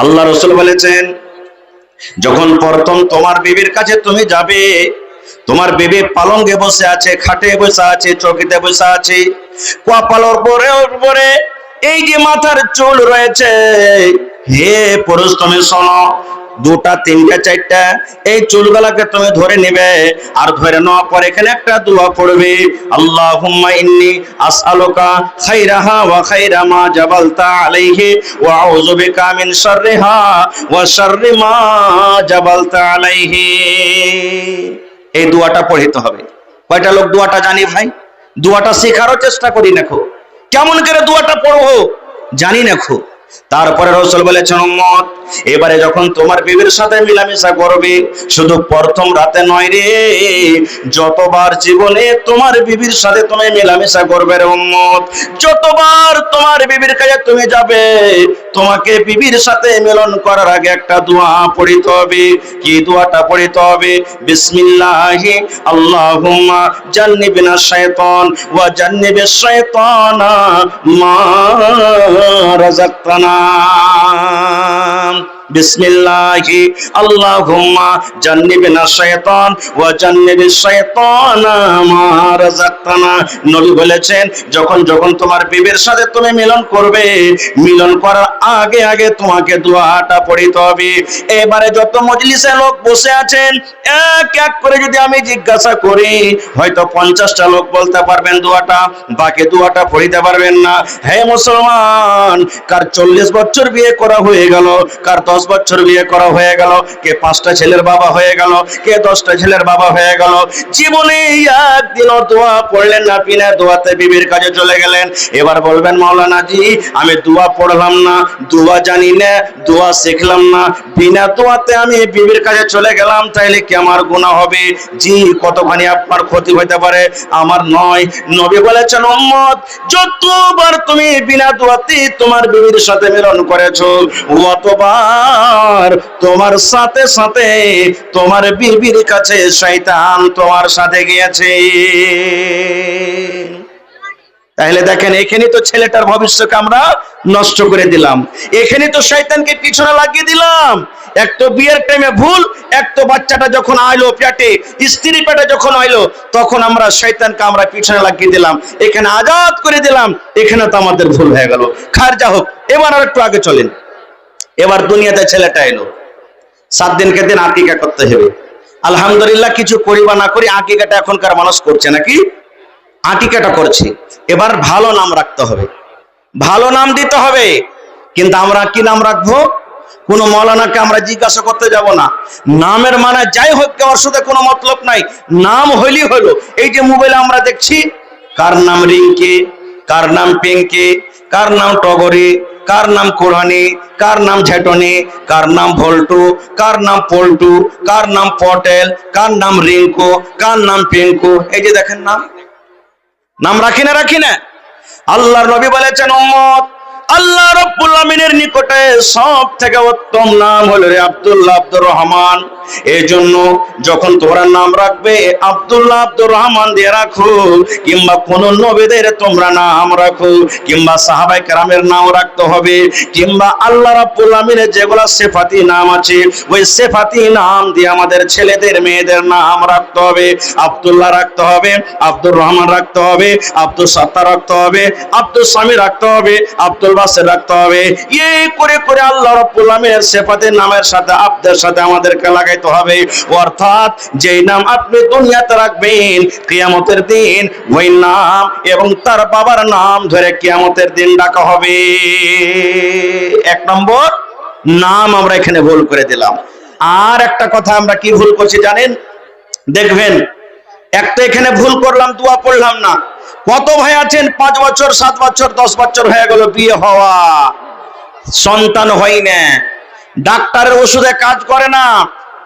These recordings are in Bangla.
আল্লাহ রাসূল বলেছেন, যখন প্রথম তোমার বিবির কাছে তুমি যাবে, তোমার বিবি পালঙ্গে বসে আছে, খাটে বসে আছে, চৌকিতে বসে আছে, কপালের উপরে এই যে মাথার চুল রয়েছে, হে পুরুষ তুমি শোনো, দুটা তিনটা চারটা এই চুলগুলাকে তুমি ধরে নেবে, আর ধরে নেওয়ার পর এখানে একটা দোয়া পড়বে, আল্লাহুম্মা ইন্নী আসআলুকা খাইরাহা ওয়া খাইরা মা জাবালতা আলাইহি ওয়া আউযু বিকা মিন শাররিহা ওয়া শাররি মা জাবালতা আলাইহি। এই দোয়াটা পড়তে হবে। কয়টা লোক দোয়াটা জানি ভাই? দোয়াটা শেখারও চেষ্টা করি দেখো, কেমন করে দোয়াটা পড়বো জানি দেখো। তারপরে রাসূল বলেছেন, উম্মত এবারে যখন তোমার বিবির সাথে মিলামেশা করবে, শুধু প্রথম রাতে নয় রে, যতবার জীবনে তোমার বিবির সাথে তুমি মিলামেশা করবে রে উম্মত, যতবার তোমার বিবির কাছে তুমি যাবে, তোমাকে বিবির সাথে মিলন করার আগে একটা দোয়া পড়িতে হবে। কি দোয়াটা পড়িতে হবে? বিসমিল্লাহি আল্লাহুম্মা জান্নিবনা শাইতান ওয়া জান্নিবিশ শাইতানা মা রাযাকতানা। বিসমিল্লাহি আল্লাহুম্মা জান্নিবনা শাইতান ওয়া জান্নিবিশ শাইতানা মা রাযাকতানা। নবী বলেছেন, যখন তোমার বিবির সাথে তুমি মিলন করবে, মিলন করার আগে আগে তোমাকে দোয়াটা পড়িতে হবে। এবারে যত মজলিসে লোক বসে আছেন, এক এক করে যদি আমি জিজ্ঞাসা করি, হয়তো 50টা লোক বলতে পারবেন দোয়াটা, বাকি দোয়াটা পড়িতে পারবেন না। হে মুসলমান, কার 40 বছর বিয়ে করা হয়ে গেল, কার 10 বছর বিয়ে করা হয়ে গেল, কে 5টা ছেলের বাবা হয়ে গেল, কে 10টা ছেলের বাবা হয়ে গেল, জীবনে একদিনও দোয়া পড়লেন না, বিনা দোয়াতে বিবির কাছে চলে গেলেন। এবার বলবেন, মাওলানা জি আমি দোয়া পড়লাম না, দোয়া জানি না, দোয়া শিখলাম না, বিনা দোয়াতে আমি বিবির কাছে চলে গেলাম, তাইলে কি আমার গুনাহ হবে? জি, কতখানি আপনার ক্ষতি হতে পারে, আমার নয়। নবী বলেছেন, উম্মত যতবার তুমি বিনা দোয়াতে তোমার বিবির সাথে মিলন করেছো, অতবার তোমার সাথে সাথে তোমার বিবির কাছে শয়তান তোমার সাথে গিয়েছে। তাহলে দেখেন, এখানে তো ছেলেটার ভবিষ্যৎকে আমরা নষ্ট করে দিলাম, এখানে তো শয়তানকে পিছনে লাগিয়ে দিলাম। এক তো বিয়ের টাইমে ভুল, এক তো বাচ্চাটা যখন আইলো পেটে, স্ত্রী পেটে যখন আইলো, তখন আমরা শয়তানকে আমরা পিছনে লাগিয়ে দিলাম, এখানে আজাদ করে দিলাম, এখানে তো আমাদের ভুল হয়ে গেল। খার যা হোক, এবার আর একটু আগে চলেন। এবার দুনিয়াতে ছেলেটা এলো, 7 দিনকে দিন আকিকা করতে হবে। আলহামদুলিল্লাহ, কিছু করি বা না করি আকিকাটা এখনকার মানুষ করছে নাকি? আকিকাটা করছে। এবার ভালো নাম রাখতে হবে, ভালো নাম দিতে হবে। কিন্তু আমরা কি নাম রাখবো? কোন মৌলানাকে আমরা জিজ্ঞাসা করতে যাব না। নামের মানে যাই হোক, ওর সাথে কোনো মতলব নাই, নাম হইলি হলো। এই যে মোবাইলে আমরা দেখছি, কার নাম রিঙ্কি, কার নাম পিঙ্কি, কার নাম টগরি, কার নাম কোরআনি, কার নাম ঝেটনি, কার নাম ভল্টু, কার নাম পল্টু, কার নাম পটেল, কার নাম রিঙ্কু, কার নাম পিঙ্কু। এই যে দেখেন, নাম রাখি না। আল্লাহর নবী বলেছেন, উম্মত আল্লাহ রাব্বুল আমিনের নিকটে সব থেকে উত্তম নাম হলো রে আব্দুল্লাহ, আব্দুর রহমান। এই জন্য যখন তোমরা নাম রাখবে, আব্দুল্লাহ, আব্দুর রহমান দিয়ে রাখো, কিংবা কোন নবীদের তোমরা নাম রাখো, কিংবা সাহাবায়ে কেরামের নাম রাখতে হবে, কিংবা আল্লাহ রাব্বুল আমিনের যেগুলা সিফাতি নাম আছে, ওই সিফাতি নাম দিয়ে আমাদের ছেলেদের মেয়েদের নাম রাখতে হবে। আব্দুল্লাহ রাখতে হবে, আব্দুর রহমান রাখতে হবে, আব্দুল সাত্তার রাখতে হবে, আব্দুল সামি রাখতে হবে, আব্দুল বাসির রাখতে হবে। এই করে করে আল্লাহ রাব্বুল আমিনের সিফাতের নামের সাথে আব্দের সাথে আমাদেরকে লাগাইতে হবে। অর্থাৎ যেই নাম আপনি দুনিয়াতে রাখবেন, কিয়ামতের দিন ওই নাম এবং তার বাবার নাম ধরে কিয়ামতের দিন ডাকা হবে। 1 নম্বর নাম আমরা এখানে ভুল করে দিলাম। আর একটা কথা আমরা কি ভুল করছি জানেন? দেখবেন, একটা এখানে ভুল করলাম, দোয়া পড়লাম না। কত ভাই আছেন 5 বছর, 7 বছর, 10 বছর হয়ে গেল বিয়ে হওয়া, সন্তান হয় না, ডাক্তারের ওষুধে কাজ করে না,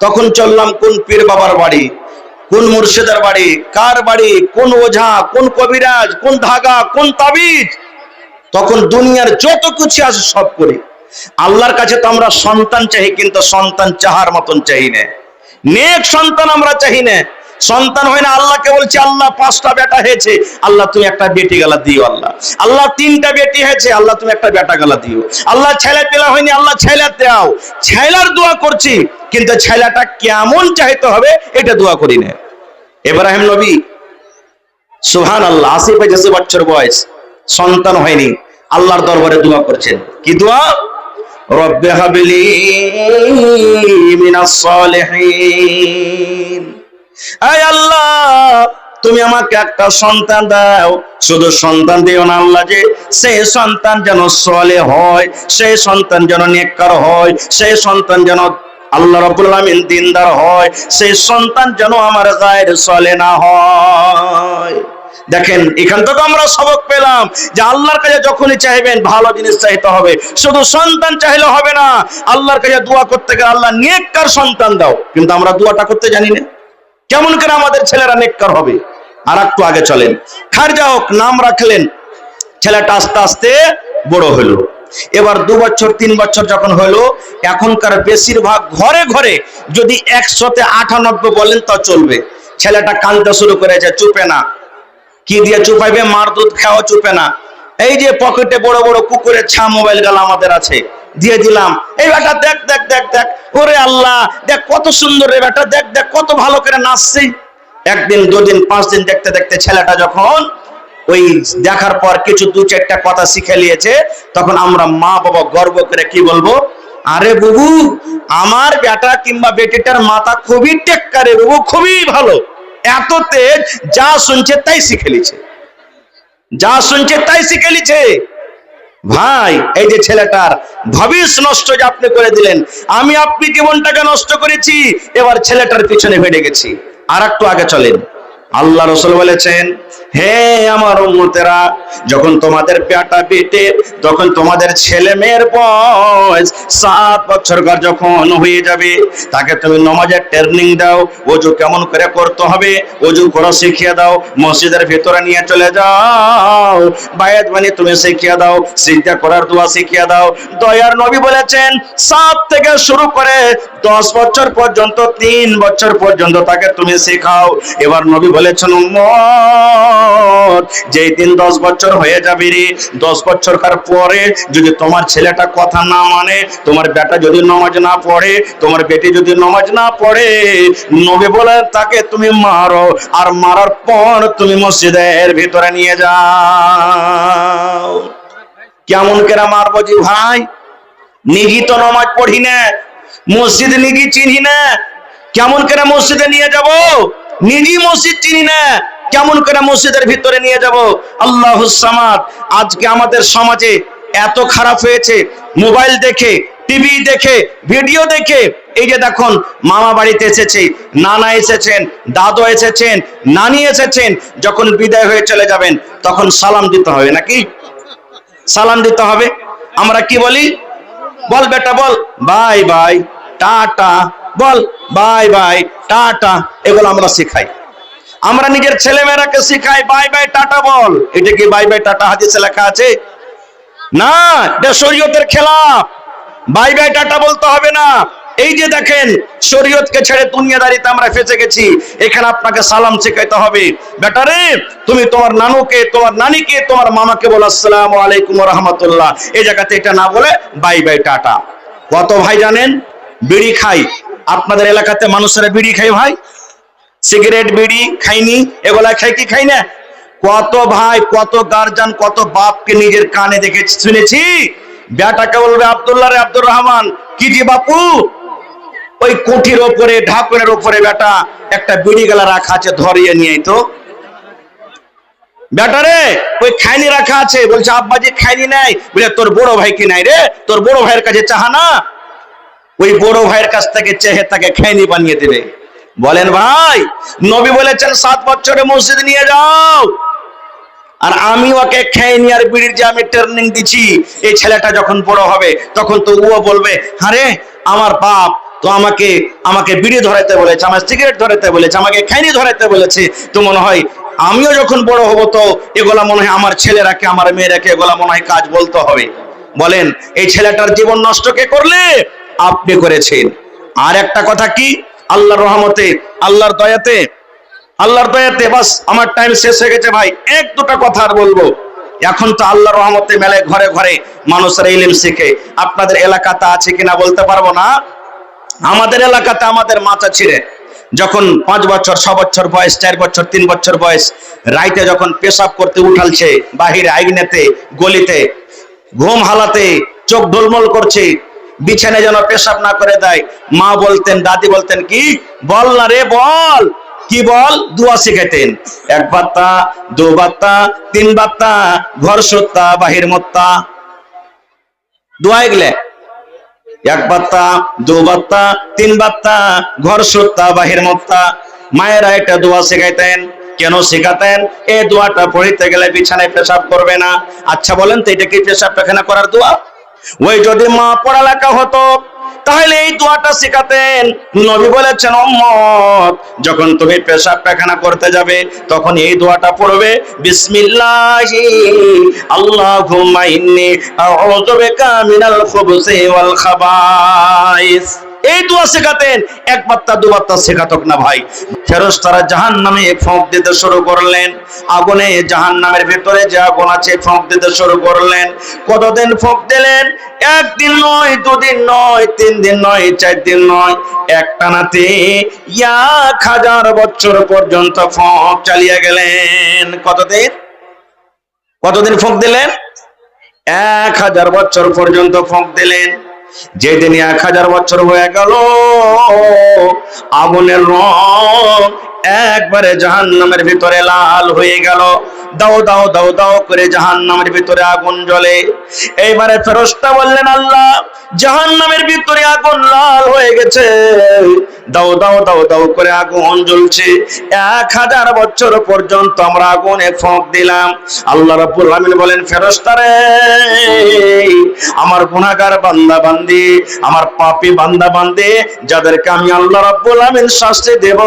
তখন চললাম কোন পীর বাবার বাড়ি, কোন মুর্শিদের বাড়ি, কার বাড়ি, কোন ওঝা, কোন কবিরাজ, কোন ধাগা, কোন তাবিজ, তখন দুনিয়ার যত কিছু আছে সব করি। আল্লাহর কাছে তো আমরা সন্তান চাই, কিন্তু সন্তান চাহার মতন চাই না, নেক সন্তান আমরা চাই না। সন্তান হয় না, আল্লাহকে বলছে আল্লাহ 5টা বেটা হয়েছে, আল্লাহ তুমি একটা বেটি গালা দিও। আল্লাহ আল্লাহ 3টা বেটি হয়েছে, আল্লাহ তুমি একটা বেটা গালা দিও। আল্লাহ ছেলে পেলা হয়নি, আল্লাহ ছেলে দাও। ছেলার দোয়া করছি, কিন্তু ছেলেটা কেমন চাইতে হবে এটা দোয়া করি না। ইব্রাহিম নবী সুবহানাল্লাহ 80-85 বছর বয়স, সন্তান হয়নি, আল্লাহর দরবারে দোয়া করছেন। কি দোয়া? রব্বে হাবলি মিনাস সালিহিন, আয় আল্লাহ তুমি আমাকে একটা সন্তান দাও। শুধু সন্তান দিও না আল্লাহ, যে সেই সন্তান যেন সালেহ হয়, সেই সন্তান যেন নেককার হয়, সেই সন্তান যেন আল্লাহ রাব্বুল আলামিন দিনদার হয়, সেই সন্তান যেন আমার গায়ের চলে না হয়। দেখেন, এখান থেকে আমরা সবক পেলাম যে আল্লাহর কাছে যখনই চাইবেন ভালো জিনিস চাইতে হবে, শুধু সন্তান চাইলে হবে না। আল্লাহর কাছে দোয়া করতে গেলে আল্লাহ নেককার সন্তান দাও, কিন্তু আমরা দোয়াটা করতে জানি না। কেমন করে আমাদের ছেলেরা নেককার হবে? আর একটু আগে চলেন, খারজা হোক নাম রাখলেন, ছেলেটা আস্তে আস্তে বড় হলো। এবার 2 বছর 3 বছর যখন হলো, এখনকার বেশিরভাগ ঘরে ঘরে যদি 100-98 বলেন তা চলবে, ছেলেটা কাঁদতে শুরু করেছে, চুপে না। কি দিয়ে চুপাইবে? মার দুধ খাওয়া চুপে না। এই যে পকেটে বড় বড় কুকুরের ছা মোবাইল গাল আমাদের আছে, দিয়ে দিলাম, এই বেটা দেখ দেখ দেখ দেখ, ওরে আল্লাহ দেখ কত সুন্দর রে বেটা, দেখ দেখ কত ভালো করে নাচছে। 1 দিন 2 দিন 5 দিন দেখতে দেখতে ছেলেটা যখন ওই দেখার পর কিছু 2-4টা কথা শিখে নিয়েছে, তখন আমরা মা বাবা গর্ব করে কি বলবো? আরে বাবু, আমার বেটা কিংবা বেটিটার মাথা খুবই টেক্কা রে বাবু, খুবই ভালো, এত তেজ, যা শুনছে তাই শিখে নিছে, যা শুনছে তাই শিখে নিছে। ভাই, এই যে ছেলেটার ভবিষ্যৎ নষ্ট যে আপনি করে দিলেন, আমি আপনি জীবনটাকে নষ্ট করেছি, এবার ছেলেটার পিছনে ভেড়ে গেছি। আর একটু আগে চলেন, আল্লাহ রাসূল বলেছেন, হে আমার উম্মতেরা, যখন তোমাদের বেটা বেটে, যখন তোমাদের ছেলে মেয়ের বয়স 7 বছর যখন হয়ে যাবে, তাকে তুমি নামাজের ট্রেনিং দাও, ওযু কেমন করে করতে হবে ওযু করা শিখিয়ে দাও, মসজিদের ভিতরে নিয়ে চলে যাও, বায়াত বানি তুমি শিখিয়ে দাও, সিজদা করার দোয়া শিখিয়ে দাও। দয়ার নবী বলেছেন 7 থেকে শুরু করে 10 বছর পর্যন্ত, 3 বছর পর্যন্ত তাকে তুমি শেখাও। এবার নবী বলেছেন, উম্মত, যেই দিন 10 বছর হয়ে যাবে রে, 10 বছর পরে যদি তোমার ছেলেটা কথা না মানে, তোমার বেটা যদি নামাজ না পড়ে, তোমার বেটি যদি নামাজ না পড়ে, নবী বলেন তাকে তুমি মারো, আর মারার পর তুমি মসজিদের ভিতরে নিয়ে যাও। কেমন করে মারবো জি ভাই? নিজে তো নামাজ পড়ি না, মসজিদ নিজে চিনি না, কেমন করে মসজিদে নিয়ে যাব? নিজে মসজিদ চিনি না, কেমন করে মসজিদের ভিতরে নিয়ে যাব? আল্লাহুস সামাদ। আজকে আমাদের সমাজে এত খারাপ হয়েছে, মোবাইল দেখে, টিভি দেখে, ভিডিও দেখে। এই যে দেখুন, মামা বাড়িতে এসেছে, নানা এসেছেন, দাদু এসেছেন, নানি এসেছেন, যখন বিদায় হয়ে চলে যাবেন তখন সালাম দিতে হবে, নাকি? সালাম দিতে হবে। আমরা কি বলি? বল বেটা বল, বাই বাই টাটা, বল বাই বাই টাটা, এগুলো আমরা শিখাই। আমরা নিজের ছেলেমেয়েরাকে শিখাই বাই বাই টাটা বল। এটা কি বাই বাই টাটা হাদিসে লেখা আছে? না, এটা শরীয়তের খেলাফ। বাই বাই টাটা বলতে হবে না। এই যে দেখেন, শরীয়তকে ছেড়ে দুনিয়াদারিতে আমরা ফেসে গেছি। এখানে আপনাকে সালাম শেখাইতে হবে। বেটারে, তুমি তোমার নানুকে, তোমার নানিকে, তোমার মামাকে বলো আসসালামু আলাইকুম ওয়া রাহমাতুল্লাহ। এই জায়গাতে এটা না বলে বাই বাই টাটা। কত ভাই জানেন বিড়ি খাই? আপনাদের এলাকাতে মানুষেরা বিড়ি খায় ভাই, সিগারেট বিড়ি খাইনি, এগুলা খাই কি খাই না? কত ভাই, কত গার্জিয়ান, কত বাপকে নিজের কানে দেখে শুনেছি, বেটাকে বলবে আব্দুল্লাহ রে আব্দুর রহমান, কি জি বাপু, ওই কুঠির ওপরে, ঢাকুরের ওপরে বেটা একটা বিড়ি গেলা রাখা আছে, ধরিয়ে নিয়ে তো। বেটারে, ওই খাইনি রাখা আছে, বলছে আব্বাজি খাইনি নাই, বলে তোর বড় ভাই কি নাই রে, তোর বড় ভাইয়ের কাছে চাহা না, ওই বড় ভাইয়ের কাছ থেকে চেহে তাকে খাইনি বানিয়ে দেবে। বলেন ভাই, নবী বলেছেন 7 বছরে মসজিদ নিয়ে যাও। আর আমি ওকে খাইনি আর বিড়ির যে আমি ট্রেনিং দিচ্ছি, এই ছেলেটা যখন বড় হবে তখন তো ও বলবে, আরে আমার বাপ তো আমাকে বিড়ি ধরাইতে বলেছে, আমার সিগারেট ধরাইতে বলেছে, আমাকে খাইনি ধরাইতে বলেছে, তো মনে হয় আমিও যখন বড় হব তো এগুলা মনে হয় আমার ছেলেরাকে, আমার মেয়েরাকে এগুলা মনে হয় কাজ বলতে হবে। বলেন, এই ছেলেটার জীবন নষ্ট কে করলে? আপনি করেছেন। আর একটা কথা কি, আল্লাহর রহমতে, আল্লাহর দয়াতে আল্লাহর দয়াতে বাস আমার টাইম শেষ হয়ে গেছে ভাই, এক দুটা কথা আর বলবো। এখন তো আল্লাহর রহমতে মেলে ঘরে ঘরে মানুষের ইলম শিখে। আপনাদের এলাকাতে আছে কিনা বলতে পারবো না। আমাদের এলাকাতে আমাদের মাচা ছিঁড়ে যখন 5 বছর 6 বছর বয়স, 4 বছর 3 বছর বয়স, রাইতে যখন পেশাব করতে উঠালছে বাহিরে আইনেতে গলিতে, ঘুম হালাতে চোখ ঢোলমল করছে, বিছানায় যেন পেশাব না করে দেয়, মা বলতেন, দাদি বলতেন, কি বল না রে বল, কি বল, দোয়া শিখাইতেন। 1 বাত্তা 2 বাত্তা 3 বাত্তা, ঘর সত্তা বাহির মত্তা, দোয়া এগুলো 1 বাত্তা 2 বাত্তা 3 বাত্তা, ঘর সত্তা বাহির মত্তা। মায়েরা একটা দোয়া শিখাইতেন। কেন শিখাতেন? এই দোয়াটা পড়িতে গেলে বিছানায় পেশাব করবে না। আচ্ছা বলেন তো, এটা কি পেশাব পায়খানা করার দোয়া? ওই যদি মা পড়ালেখা হতো তাহলে এই দোয়াটা শিখাতেন। নবী বলেছেন, উম্মত যখন তুমি পেশাব পায়খানা করতে যাবে তখন এই দোয়াটা পড়বে, বিসমিল্লাহি আল্লাহুম্মা ইন্নী আউযু বিকা মিনাল খুবুসি ওয়াল খাবাইস। এই দোয়া শেখাতেন। 1 বাত্তা 2 বাত্তা শেখাতক না ভাই। ফেরেশতারা জাহান্নামে ফোঁক দিতে শুরু করলেন। আগুনে জাহান্নামের ভিতরে যে আগুন আছে ফোঁক দিতে শুরু করলেন। কতদিন ফোঁক দিলেন? 1 দিন নয়, 2 দিন নয়, 3 দিন নয়, 4 দিন নয়, একটানাতে 1000 বছর পর্যন্ত ফোঁক চালিয়ে গেলেন। কতদিন ফোঁক দিলেন? 1000 বছর পর্যন্ত ফোঁক দিলেন। যেদিন 1000 বছর হয়ে গেল, আগুনের রং একবারে জাহান্নামের ভিতরে লাল হয়ে গেল। দাও দাও দাও দাও করে জাহান্নামের ভিতরে আগুন জ্বলে। এইবারে ফেরেশতা বললেন, আল্লাহ জাহান্নামের ভিতরে আগুন লাল হয়ে গেছে, দাও দাও দাও দাও করে আগুন জ্বলছে। 1000 বছর পর্যন্ত আমরা আগুনে ফোঁক দিলাম। আল্লাহ রাব্বুল আলামিন বলেন, ফেরেশতা রে, আমার গুনাহগার বান্দা বান্দি, আমার পাপী বান্দা বান্দি, যাদেরকে আমি আল্লাহ রাব্বুল আলামিন শাস্তি দেব,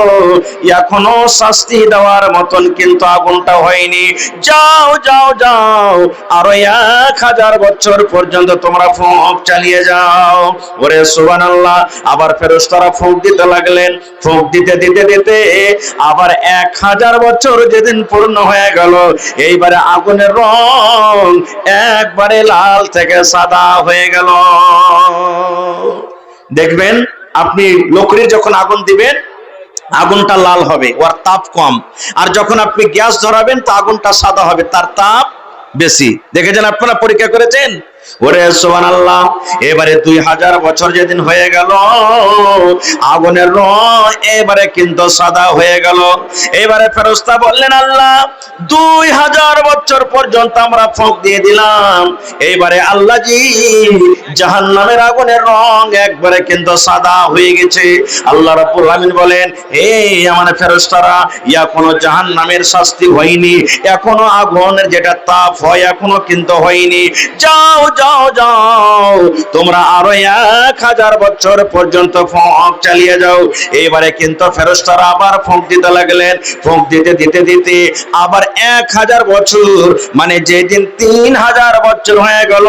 এখনো শাস্তি দেওয়ার মতন কিন্তু আগুনটা হয়নি। যাও যাও যাও, আরো 1000 বছর পর্যন্ত তোমরা ফোঁক চালিয়ে যাও। ওরে সুবহানাল্লাহ। আবার ফেরেশতারা ফোঁক দিতে লাগলেন। ফোঁক দিতে দিতে দিতে আবার 1000 বছর যেদিন পূর্ণ হয়ে গেল, এইবারে আগুনের রং একবারে লাল থেকে সাদা হয়ে গেল। দেখবেন আপনি লকড়ি যখন আগুন দিবেন আগুনটা লাল হবে, ওর তাপ কম। আর যখন আপনি গ্যাস ধরাবেন তো আগুনটা সাদা হবে, তার তাপ বেশি। দেখেছেন আপনারা, পরীক্ষা করেছেন? ওরে সুবহানাল্লাহ। এবারে 2000 বছর যেদিন হয়ে গেল, আগুনের রং এবারে কিন্তু সাদা হয়ে গেল। এবারে ফেরেশতা বললেন, আল্লাহ 2000 বছর পর্যন্ত আমরা ফোঁক দিয়ে দিলাম, এইবারে আল্লাহ জি জাহান্নামের আগুনের রং একবারে কিন্তু সাদা হয়ে গেছে। আল্লাহ রাব্বুল আলামিন বলেন, এই আমার ফেরেশতারা, এখনো জাহান্নামের শাস্তি হয়নি, এখনো আগুনের যেটা তাপ হয় এখনো কিন্তু হয়নি। যাও যাও যাও, তোমরা আরো 1000 বছর পর্যন্ত ফোঁক চালিয়ে যাও। এবারে কিন্তু ফেরেশতারা আবার ফোঁক দিতে লাগলেন। ফোঁক দিতে দিতে দিতে আবার 1000 বছর, মানে যেদিন 3000 বছর হয়ে গেল,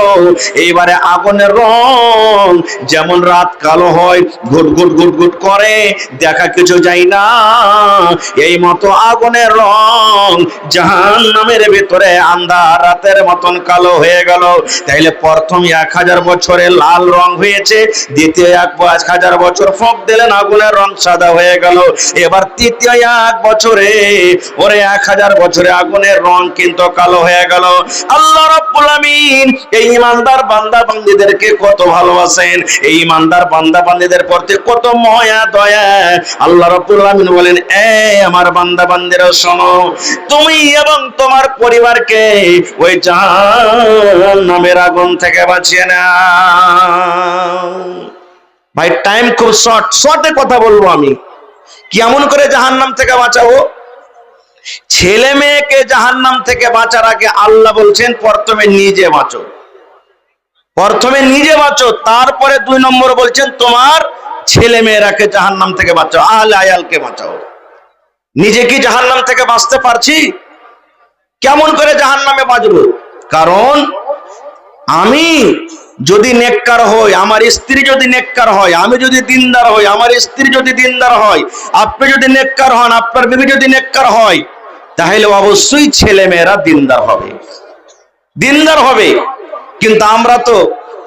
এইবারে আগুনের রং যেমন রাত কালো হয়, ঘুট ঘুট ঘুট ঘুট করে, দেখা কিছু যায় না, এই মতো আগুনের রং জাহান্নামের ভিতরে আন্ধার রাতের মতন কালো হয়ে গেল। তাইলে প্রথম 1000 বছরে লাল রং হয়েছে, দ্বিতীয় 1000 বছর ফোঁক দিলেন আগুনের রং সাদা হয়ে গেল। এবার তৃতীয় 1 বছরে, ওরে 1000 বছরে আগুনের রং কিন্তু কালো হয়ে গেল। আল্লাহ রাব্বুল আলামিন এই ইমানদার বান্দা বান্দীদেরকে কত ভালোবাসেন, এই ইমানদার বান্দা বান্দীদের প্রতি কত মায়া দয়া। আল্লাহ রাব্বুল আলামিন বলেন, এই আমার বান্দা বান্দীরা শোনো, তুমি এবং তোমার পরিবারকে ওই জাহান্নামের আগুন থেকে বাঁচিয়ে নাও। ভাই টাইম খুব শর্টে কথা বলবো আমি। কেমন করে জাহান্নাম থেকে বাঁচাবো? ছেলে মেয়েকে জাহান্নাম থেকে বাঁচার আগে আল্লাহ বলছেন, প্রথমে নিজে বাঁচো, প্রথমে নিজে বাঁচো, তারপরে 2 নম্বর বলছেন তোমার ছেলে মেয়েরাকে জাহান্নাম থেকে বাঁচাও, আহলে আয়ালকে বাঁচাও। নিজে কি জাহান্নাম থেকে বাঁচতে পারছি? কেমন করে জাহান্নামে বাঁচবো? কারণ আমি যদি নেককার হয়, আমার স্ত্রী যদি নেককার হয়, আমি যদি দিনদার হই, আমার স্ত্রী যদি দিনদার হয়, আপনি যদি নেককার হন, আপনার বিবি যদি নেককার হয়, তাহলে অবশ্যই ছেলে মেয়েরা দিনদার হবে, দিনদার হবে। কিন্তু আমরা তো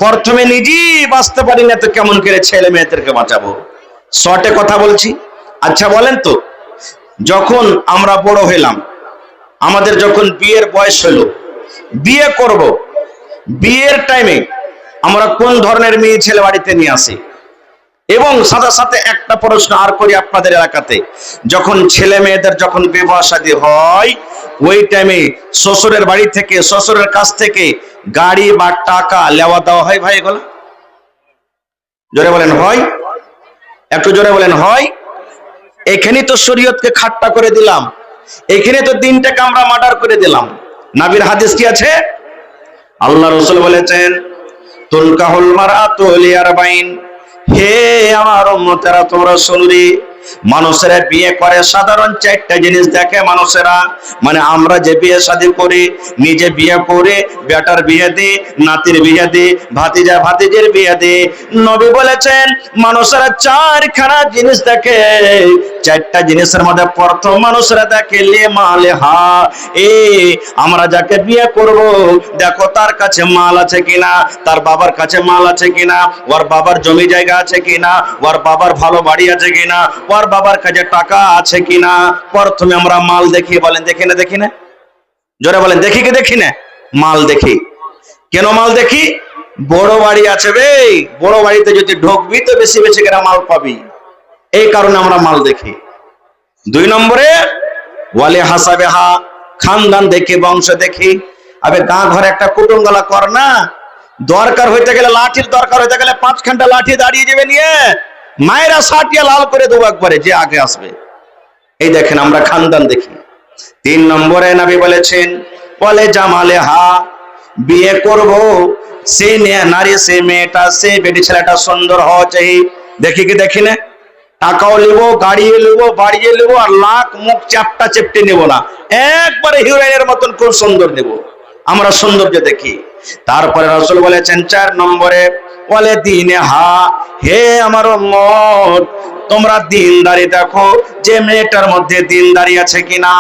প্রথমে নিজেই বাঁচতে পারি না, তো কেমন করে ছেলে মেয়েদেরকে বাঁচাবো? শর্টে কথা বলছি। আচ্ছা বলেন তো, যখন আমরা বড় হইলাম, আমাদের যখন বিয়ের বয়স হলো, বিয়ে করব, বিয়ের টাইমে আমরা কোন ধরনের মেয়ে ছেলে বাড়িতে নিয়ে আসি? এবং সাথে সাথে একটা প্রশ্ন আর করি আপনাদের এলাকাতে, যখন ছেলে মেয়েদের যখন বিবাহ শাদী হয়, ওই টাইমে শ্বশুরের বাড়ি থেকে, শ্বশুরের কাছ থেকে গাড়ি বা টাকা লেওয়া দেওয়া হয় ভাই? এগুলো জোরে বলেন হয়? একটু জোরে বলেন হয়? এখানে তো শরীয়তকে খাট্টা করে দিলাম, এখানে তো দিনটাকে আমরা মার্ডার করে দিলাম। নবীর হাদিস কি আছে? আল্লাহ রাসূল বলেছেন, তুনকাহুল মারআতু লিআরবাইন, হে আমার উম্মতেরা তোমরা শুনলি, মানুষেরা বিয়ে করে সাধারণ চারটা জিনিস দেখে মানুষেরা, মানে আমরা যে বিয়ে শাদী করি, নিজে বিয়ে করে বেটার বিয়ে দিই, নাতির বিয়ে দিই, ভাতিজা ভাতিজের বিয়ে দিই, নবী বলেছেন মানুষেরা চারখানা জিনিস দেখে। চারটা জিনিসের মধ্যে প্রথম মানুষেরা দেখে লিমালেহা, আমরা যাকে বিয়ে করব দেখো তার কাছে মাল আছে কিনা, তার বাবার কাছে মাল আছে কিনা, ওর বাবার জমি জায়গা আছে কিনা, ওর বাবার ভালো বাড়ি আছে কিনা, ওর বাবার কাছে টাকা আছে কিনা। প্রথমে আমরা মাল দেখি। বলেন দেখি না? দেখি না? জোরে বলেন দেখি কি দেখি না? মাল দেখি। কেন মাল দেখি? বড় বাড়ি আছে বে, বড় বাড়িতে যদি ঢুকবি তো বেশি বেশি করে মাল পাবি, এই কারণে আমরা মাল দেখি। দুই নম্বরে ওয়ালে হাসাবেহা, খানদান দেখি, বংশ দেখি। আবে গাঁ ঘরে একটা কুটুম গলা কর না, দরকার হইতে গেলে লাঠির দরকার হইতে গেলে 5 ঘন্টা লাঠি দাঁড়িয়ে যাবে নিয়ে মায়েরা সাটিয়া লাল করে দেবো একবারে, যে আগে আসবে। এই দেখেন আমরা খানদান দেখি। 3 নম্বরে নবী বলেছেন বলে জামালে হা, বিয়ে করব সে নারী, সে মেয়েটা, সে বেটি ছেলেটা সুন্দর হওয়া চাই। দেখি কি দেখি না? টাকাও নেব, গাড়িও নেব, বাড়িয়ে নেব, আর লাখ মুখ চাপটা চেপটে নেব না, একবারে হিরোইনের মতন খুব সুন্দর নেব। আমরা সৌন্দর্য দেখি। তারপরে রাসূল বলেছেন 4 নম্বরে বলে দিনে হা, হে আমার উম্মত তোমরা দিনদারি দেখো, যে মেয়েটার মধ্যে দিনদারি আছে কিনা।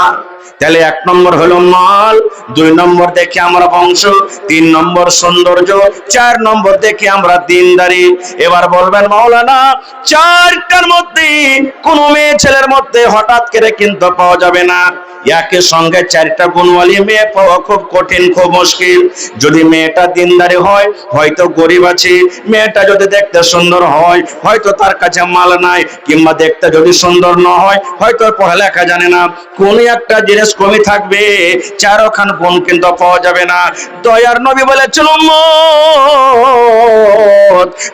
তাহলে 1 নম্বর হলো মাল, 2 নম্বর দেখি আমরা বংশ, 3 নম্বর সৌন্দর্য, 4 নম্বর দেখি আমরা দিনদারি। এবার বলবেন মাওলানা, 4টার মধ্যে কোন মেয়ে ছেলের মধ্যে হঠাৎ করে কিন্তু পাওয়া যাবে না, একই সঙ্গে 4টা গুণওয়ালী মেয়ে পাওয়া খুব কঠিন, খুব মুশকিল। যদি মেয়েটা দিনদারি হয়, হয়তো গরিব আছে, মেয়েটা যদি দেখতে সুন্দর হয়, হয়তো তার কাছে মাল নাই, কিংবা দেখতে যদি সুন্দর না হয়, হয়তো পড়ালেখা জানে না, কোন একটা জিনিস কমই থাকবে, 4খান গুণ কিন্তু পাওয়া যাবে না। দয়ার নবী বলেছেন উম্মত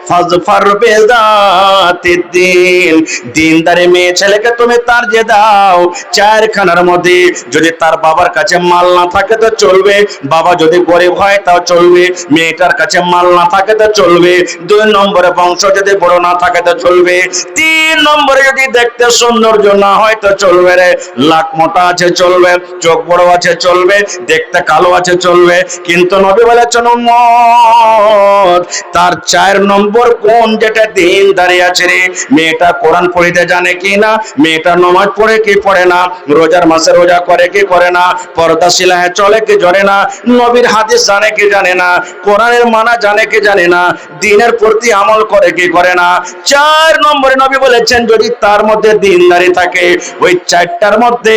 ফাজফার বিযাতিদ দ্বীন, দিনদারি মেয়ে ছেলেকে তুমি তার যে দাও। 4খানার মধ্যে যদি তার বাবার কাছে মাল না থাকে তো চলবে, বাবা যদি গরিব হয় তাও চলবে, মেয়েটার কাছে মাল না থাকে তো চলবে, 2 নম্বরে বংশ যদি বড় না থাকে তো চলবে, 3 নম্বরে যদি দেখতে সৌন্দর্য না হয় তো চলবে রে, লাখ মোটা আছে চলবে, চোখ বড় আছে চলবে, দেখতে কালো আছে চলবে। কিন্তু নবী বলেছেন উম্মত তার 4 নম্বর কোন, যেটা দিনদারি আছে রে, মেয়েটা কোরআন পড়িতে জানে কি না, মেয়েটা নামাজ পড়ে কি পড়ে না, রোজার মাসে রোজা করে কি করে না, পর্দাশীল হয়ে চলে কি জড়ে না, নবীর হাদিস জানে কি জানে না, কোরআনের মানা জানে কি জানে না, দ্বীনের প্রতি আমল করে কি করে না। 4 নম্বরে নবী বলেছেন যদি তার মধ্যে দিনদারি থাকে, ওই 4টার মধ্যে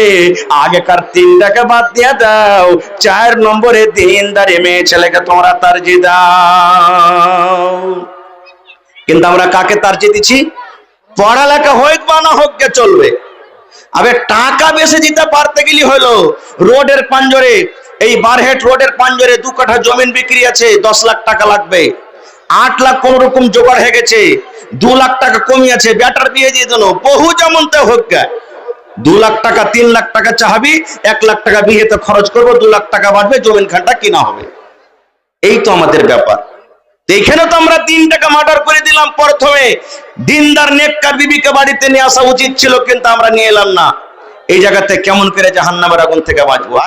আগেকার 3টাকে বাদ দিয়ে দাও, 4 নম্বরে দিনদারি মেয়ে ছেলেকে তোমরা তারজি দাও। কিন্তু আমরা কাকে তারজি দিচ্ছি? পড়ালেখা হোক বা না হোক কে চলবে। আবে টাকা বেশি দিতে পারতে গেলি হলো, রোডের পাঞ্জরে, এই বারহেট রোডের পাঞ্জরে 2 কাঠা জমিন বিক্রি আছে, 10 লাখ টাকা লাগবে, 8 লাখ কোন রকম জোগাড় হয়ে গেছে, 2 লাখ টাকা কমি আছে, ব্যাটার দিয়ে দিয়ে দেন, বহু যেমনতে হোক গে, 2 লাখ টাকা 3 লাখ টাকা চাহাবি, 1 লাখ টাকা বিয়েতে খরচ করবো, 2 লাখ টাকা বাঁচবে, জমিন খানটা কিনা হবে। এই তো আমাদের ব্যাপার। এখানে তো আমরা 3টাকে মার্ডার করে দিলাম। প্রথমে দিনদার নেককার বিবিকে বাড়িতে নিয়ে আসা উচিত ছিল, কিন্তু আমরা নিয়ে এলাম না। এই জায়গাতে কেমন করে জাহান্নামের আগুন থেকে বাঁচবো?